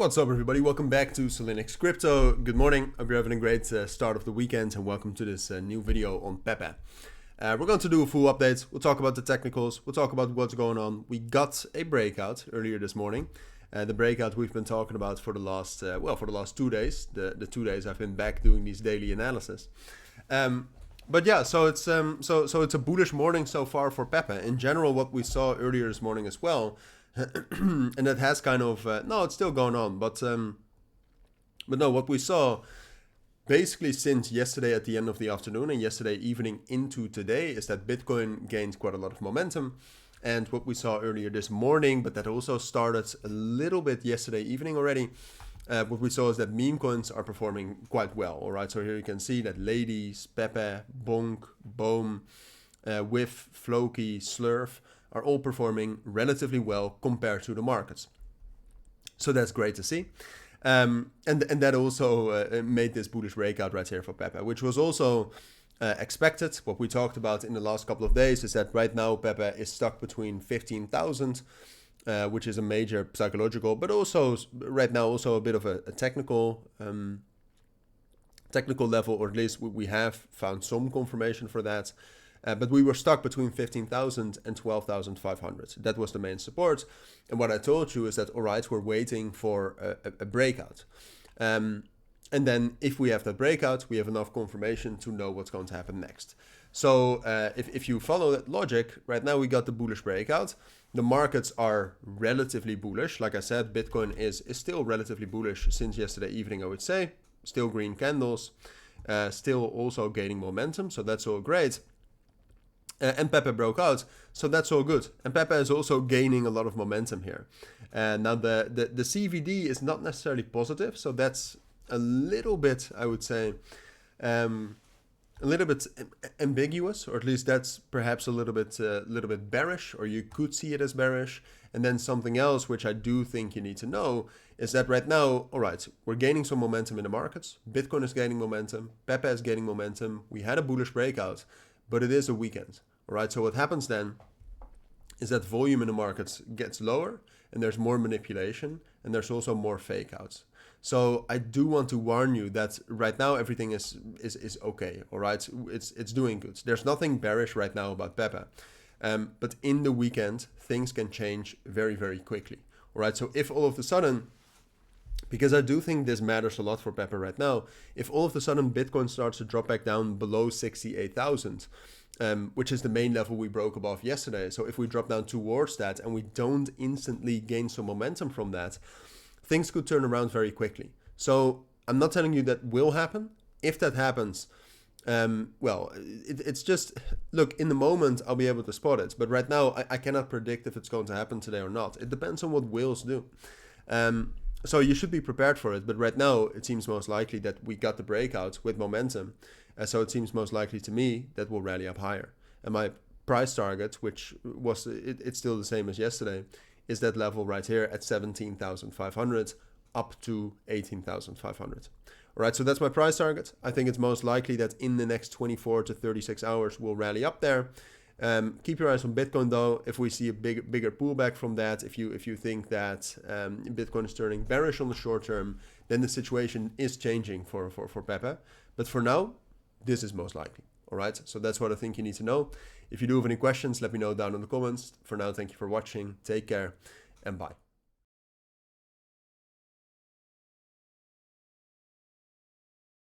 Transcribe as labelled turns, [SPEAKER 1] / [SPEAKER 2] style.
[SPEAKER 1] What's up, everybody? Welcome back to Cilinix Crypto. Good morning. Hope you're having a great start of the weekend, and welcome to this new video on Pepe. We're going to do a full update. We'll talk about the technicals. We'll talk about what's going on. We got a breakout earlier this morning. The breakout we've been talking about for the last, for the last 2 days. The 2 days I've been back doing these daily analysis. But yeah, so it's a bullish morning so far for Pepe. In general, what we saw earlier this morning as well. And that has kind of no, it's still going on, but no, what we saw basically since yesterday at the end of the afternoon and yesterday evening into today is that Bitcoin gained quite a lot of momentum. And what we saw earlier this morning, but that also started a little bit yesterday evening already, what we saw is that meme coins are performing quite well. All right, so here you can see that Ladies, Pepe, Bonk, Boom, Whiff, Floki, Slurf are all performing relatively well compared to the markets. So that's great to see. And that also made this bullish breakout right here for Pepe, which was also expected. What we talked about in the last couple of days is that right now Pepe is stuck between 15,000, which is a major psychological, but also right now also a bit of a technical level, or at least we have found some confirmation for that. But we were stuck between 15,000 and 12,500. That was the main support. And what I told you is that, all right, we're waiting for a breakout. And then if we have that breakout, we have enough confirmation to know what's going to happen next. So if you follow that logic, right now we got the bullish breakout. The markets are relatively bullish. Like I said, Bitcoin is still relatively bullish since yesterday evening, I would say. Still green candles, still also gaining momentum. So that's all great. And Pepe broke out, so that's all good. And Pepe is also gaining a lot of momentum here. Now the CVD is not necessarily positive, so that's a little bit, I would say, a little bit ambiguous, or at least that's perhaps a little bit bearish, or you could see it as bearish. And then something else which I do think you need to know is that right now, all right, we're gaining some momentum in the markets. Bitcoin is gaining momentum, Pepe is gaining momentum. We had a bullish breakout, but it is a weekend. All right, so what happens then is that volume in the markets gets lower and there's more manipulation and there's also more fake outs. So I do want to warn you that right now everything is okay. All right, it's doing good. There's nothing bearish right now about Pepe. But in the weekend, things can change very, very quickly. All right, so if all of a sudden, because I do think this matters a lot for Pepe right now, if all of a sudden Bitcoin starts to drop back down below 68,000, which is the main level we broke above yesterday. So if we drop down towards that and we don't instantly gain some momentum from that, things could turn around very quickly. So I'm not telling you that will happen. If that happens, it's just, look, in the moment I'll be able to spot it. But right now I cannot predict if it's going to happen today or not. It depends on what whales do. So you should be prepared for it. But right now it seems most likely that we got the breakout with momentum. So it seems most likely to me that we'll rally up higher. And my price target, which was, it's still the same as yesterday, is that level right here at 17,500 up to 18,500. All right, so that's my price target. I think it's most likely that in the next 24 to 36 hours, we'll rally up there. Keep your eyes on Bitcoin though. If we see a bigger pullback from that, if you think that Bitcoin is turning bearish on the short term, then the situation is changing for Pepe. But for now, this is most likely. All right, so that's what I think you need to know. If you do have any questions, let me know down in the comments. For now, thank you for watching. Take care and bye.